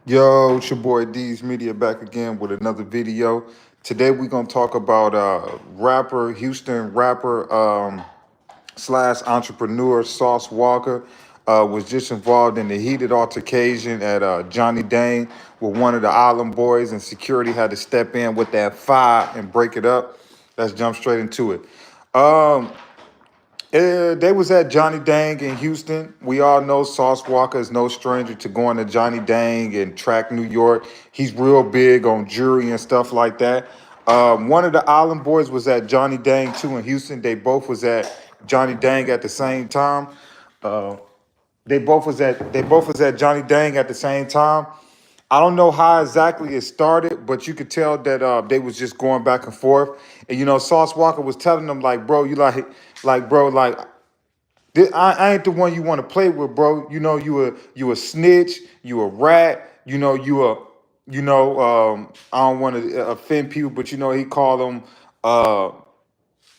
Yo, it's your boy D's Media back again with another video. Today we're gonna talk about Houston rapper slash entrepreneur Sauce Walka was just involved in the heated altercation at Johnny Dane with one of the Island boys, and security had to step in with that fire and break it up. Let's jump straight into it. Um, they was at Johnny Dang in Houston. We all know Sauce Walka is no stranger to going to Johnny Dang and Track New York. He's real big on jewelry and stuff like that. One of the Island boys was at Johnny Dang too in Houston. They both was at Johnny Dang at the same time. Uh, they both was at Johnny Dang at the same time. I don't know how exactly it started, but you could tell that they was just going back and forth. And Sauce Walka was telling them like, bro, bro, I ain't the one you want to play with, bro. You a snitch, you a rat. I don't want to offend people, but he called them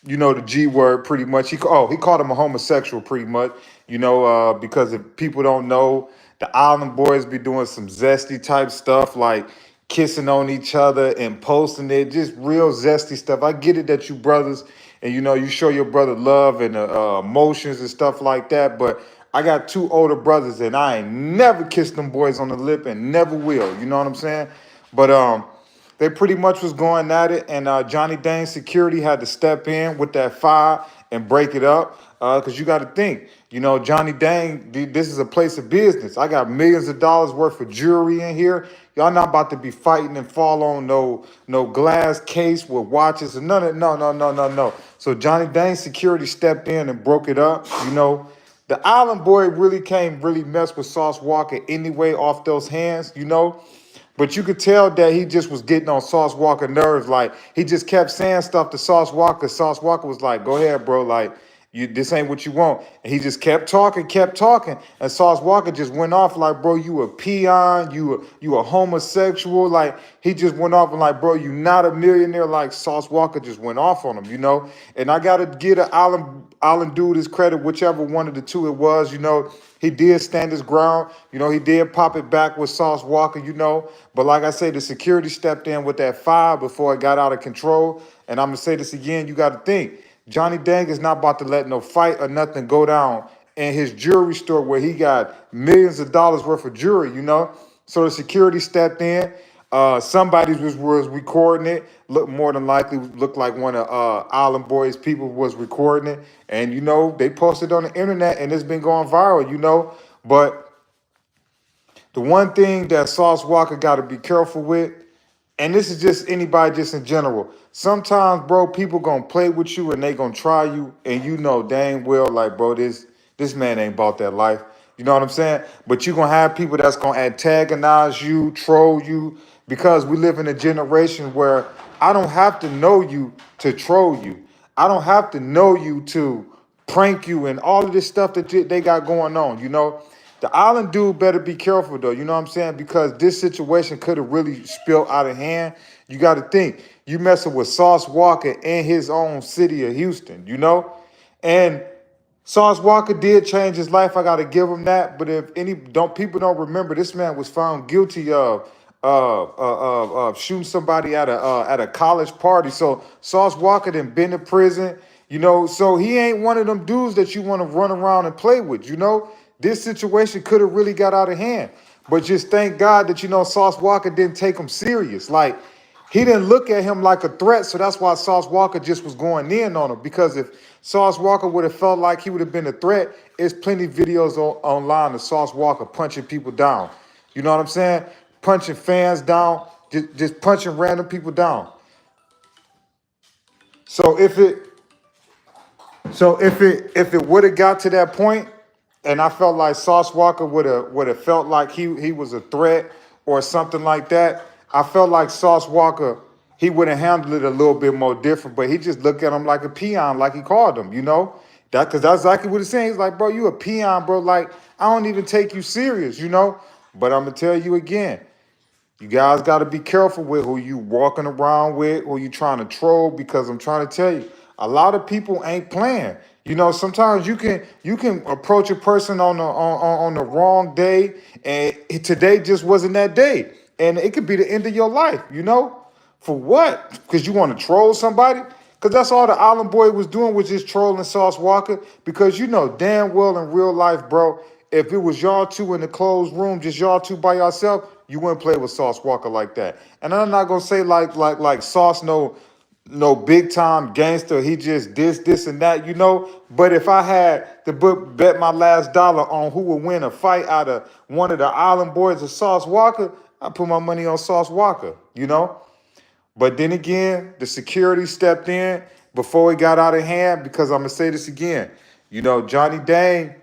the G word pretty much. He called him a homosexual pretty much, because if people don't know, the Island Boys be doing some zesty type stuff like kissing on each other and posting it, just real zesty stuff. I get it that you brothers and you show your brother love and emotions and stuff like that, but I got two older brothers and I ain't never kissed them boys on the lip and never will. You know what I'm saying? But they pretty much was going at it, and Johnny Dane's security had to step in with that fire and break it up. Because you got to think, Johnny Dane, this is a place of business. I got millions of dollars worth of jewelry in here. Y'all not about to be fighting and fall on no glass case with watches and none of no. So Johnny Dane's security stepped in and broke it up. The Island boy really came really mess with Sauce Walka anyway off those hands. But you could tell that he just was getting on Sauce Walka nerves. Like, he just kept saying stuff to Sauce Walka. Sauce Walka was like, go ahead, bro. Like, this ain't what you want. And he just kept talking. And Sauce Walka just went off like, bro, you a peon. You a homosexual. Like, he just went off and like, bro, you not a millionaire. Like, Sauce Walka just went off on him. And I got to give an Island dude his credit, whichever one of the two it was. He did stand his ground. He did pop it back with Sauce Walka. But like I say, the security stepped in with that fire before it got out of control. And I'm going to say this again, you got to think. Johnny Dang is not about to let no fight or nothing go down in his jewelry store where he got millions of dollars worth of jewelry. So the security stepped in. Somebody was recording it. More than likely looked like one of Island Boys people was recording it. And, they posted on the internet and it's been going viral. But the one thing that Sauce Walka got to be careful with, and this is just anybody just in general. Sometimes, bro, people gonna play with you and they gonna try you, and dang well, like, bro, this man ain't about that life. You know what I'm saying? But you gonna have people that's gonna antagonize you, troll you, because we live in a generation where I don't have to know you to troll you. I don't have to know you to prank you and all of this stuff that they got going on. The Island dude better be careful, though. You know what I'm saying? Because this situation could have really spilled out of hand. You got to think. You messing with Sauce Walka in his own city of Houston. And Sauce Walka did change his life. I got to give him that. But if people don't remember, this man was found guilty of shooting somebody at a college party. So Sauce Walka done been to prison. So he ain't one of them dudes that you want to run around and play with. This situation could have really got out of hand. But just thank God that, Sauce Walka didn't take him serious. Like, he didn't look at him like a threat, so that's why Sauce Walka just was going in on him. Because if Sauce Walka would have felt like he would have been a threat, there's plenty of videos online of Sauce Walka punching people down. You know what I'm saying? Punching fans down, just punching random people down. So if it would have got to that point, and I felt like Sauce Walka would have felt like he was a threat or something like that, I felt like Sauce Walka, he would have handled it a little bit more different, but he just looked at him like a peon, like he called him, because that's exactly what he's saying. He's like, bro, you a peon, bro. Like, I don't even take you serious, But I'm going to tell you again, you guys got to be careful with who you walking around with, who you trying to troll, because I'm trying to tell you, a lot of people ain't playing. You know, sometimes you can approach a person on the wrong day, and today just wasn't that day, and it could be the end of your life. You know, for what? Because you want to troll somebody? Because that's all the Island Boy was doing, was just trolling Sauce Walker. Because you know damn well in real life, bro, if it was y'all two in the closed room, just y'all two by yourself, you wouldn't play with Sauce Walker like that. And I'm not gonna say like Sauce no big time gangster. He just this and that, you know. But if I had to bet my last dollar on who would win a fight out of one of the Island Boys or Sauce Walker, I put my money on Sauce Walker, you know. But then again, the security stepped in before it got out of hand, because I'm gonna say this again. You know, Johnny Dang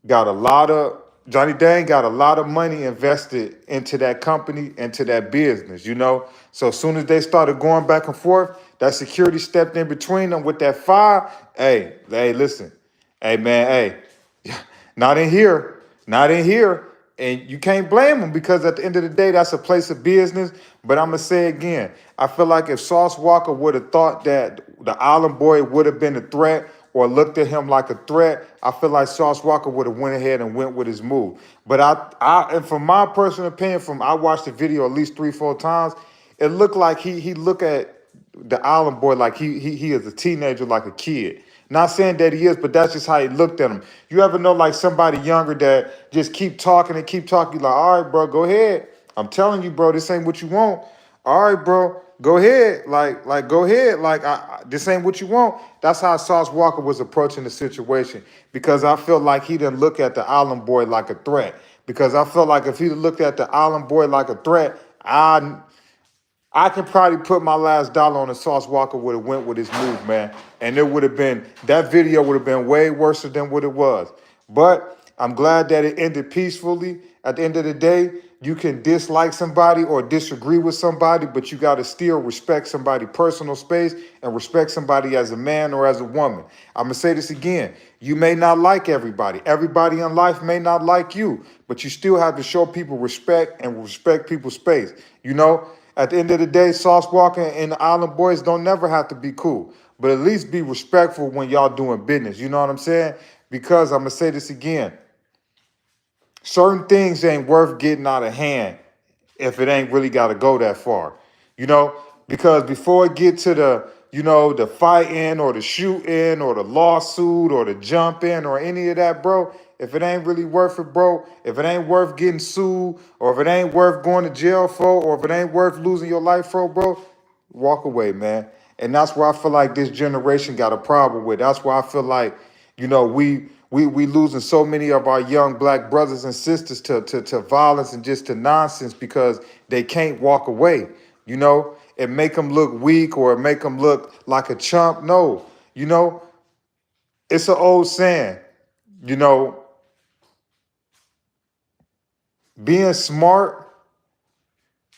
got a lot of money invested into that company, into that business, you know. So as soon as they started going back and forth, that security stepped in between them with that fire. Hey, listen. Hey man, hey, not in here. Not in here. And you can't blame them, because at the end of the day, that's a place of business. But I'm gonna say again, I feel like if Sauce Walker would have thought that the Island Boy would have been a threat, or looked at him like a threat, I feel like Sauce Walker would have went ahead and went with his move. But and from my personal opinion, I watched the video at least 3-4 times, it looked like he looked at the Island Boy like he is a teenager, like a kid. Not saying that he is, but that's just how he looked at him. You ever know like somebody younger that just keep talking and keep talking, like, all right, bro, go ahead. I'm telling you, bro, this ain't what you want. All right, bro, go ahead. Like go ahead. This ain't what you want. That's how Sauce Walker was approaching the situation, because I feel like he didn't look at the Island Boy like a threat. Because I feel like if he looked at the Island Boy like a threat, I can probably put my last dollar on the Sauce Walker would have went with his move, man. And it would have been, that video would have been way worse than what it was. But I'm glad that it ended peacefully. At the end of the day, you can dislike somebody or disagree with somebody, but you got to still respect somebody's personal space and respect somebody as a man or as a woman. I'm going to say this again. You may not like everybody. Everybody in life may not like you, but you still have to show people respect and respect people's space. You know, at the end of the day, Sauce Walker and the Island Boys don't never have to be cool, but at least be respectful when y'all doing business. You know what I'm saying? Because I'm going to say this again. Certain things ain't worth getting out of hand if it ain't really got to go that far, you know, because before it get to the fighting or the shooting or the lawsuit or the jumping or any of that, bro, if it ain't really worth it, bro, if it ain't worth getting sued, or if it ain't worth going to jail for, or if it ain't worth losing your life for, bro, walk away, man. And that's where I feel like this generation got a problem with. That's why I feel like, we losing so many of our young black brothers and sisters to violence and just to nonsense, because they can't walk away. You know, it make them look weak or it make them look like a chump. No, it's an old saying, you know, being smart,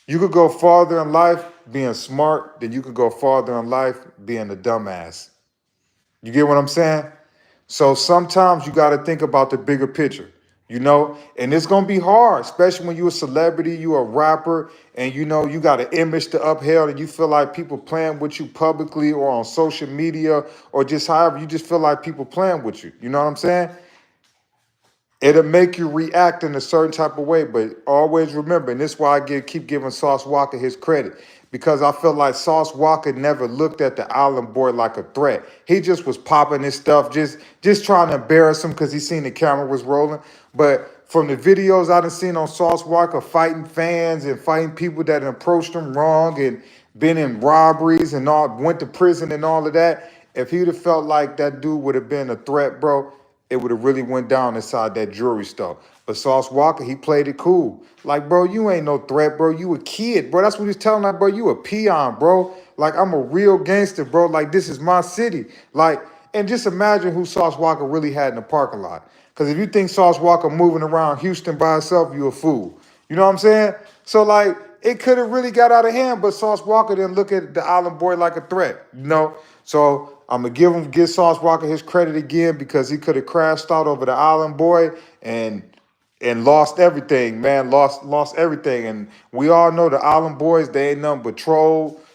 you could go farther in life being smart than you could go farther in life being a dumbass. You get what I'm saying? So sometimes you got to think about the bigger picture, and it's going to be hard, especially when you're a celebrity, you're a rapper, and you got an image to uphold, and you feel like people playing with you publicly or on social media, or just however, you just feel like people playing with you. You know what I'm saying? It'll make you react in a certain type of way, but always remember, and this is why I keep giving Sauce Walker his credit, because I feel like Sauce Walker never looked at the Island Boy like a threat. He just was popping his stuff, just trying to embarrass him because he seen the camera was rolling. But from the videos I done seen on Sauce Walker fighting fans and fighting people that approached him wrong and been in robberies and all, went to prison and all of that, if he'd have felt like that dude would have been a threat, bro, it would have really went down inside that jewelry store. But Sauce Walker, he played it cool. Like, bro, you ain't no threat, bro. You a kid, bro. That's what he's telling like, bro, you a peon, bro. Like, I'm a real gangster, bro. Like, this is my city. Like, and just imagine who Sauce Walker really had in the parking lot. Because if you think Sauce Walker moving around Houston by himself, you a fool. You know what I'm saying? So, like, it could have really got out of hand, but Sauce Walker didn't look at the Island Boy like a threat, So I'm gonna give Sauce Walker his credit again, because he could have crashed out over the Island Boy and lost everything, man. Lost everything. And we all know the Island Boys, they ain't nothing but trollers.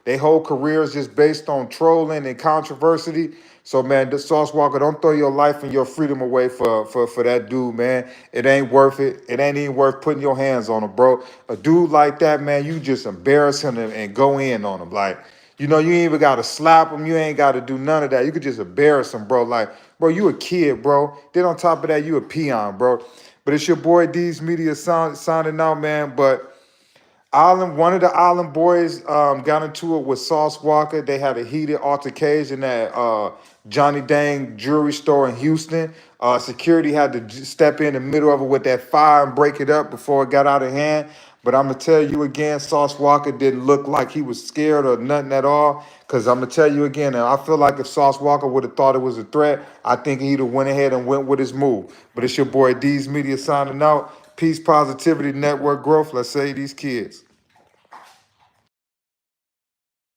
Their whole career is just based on trolling and controversy. So man, the Sauce Walker, don't throw your life and your freedom away for that dude, man. It ain't worth it. It ain't even worth putting your hands on him, bro. A dude like that, man, you just embarrass him and go in on him. Like, you know, you ain't even gotta slap him. You ain't gotta do none of that. You could just embarrass him, bro. Like, bro, you a kid, bro. Then on top of that, you a peon, bro. But it's your boy D's Media signing out, man. But one of the Island boys got into it with Sauce Walker. They had a heated altercation at Johnny Dang jewelry store in Houston. Security had to step in the middle of it with that fire and break it up before it got out of hand. But I'm gonna tell you again, Sauce Walker didn't look like he was scared or nothing at all. Cause I'm gonna tell you again, and I feel like if Sauce Walker would have thought it was a threat, I think he'd have went ahead and went with his move. But it's your boy D's Media signing out. Peace, positivity, network growth. Let's save these kids.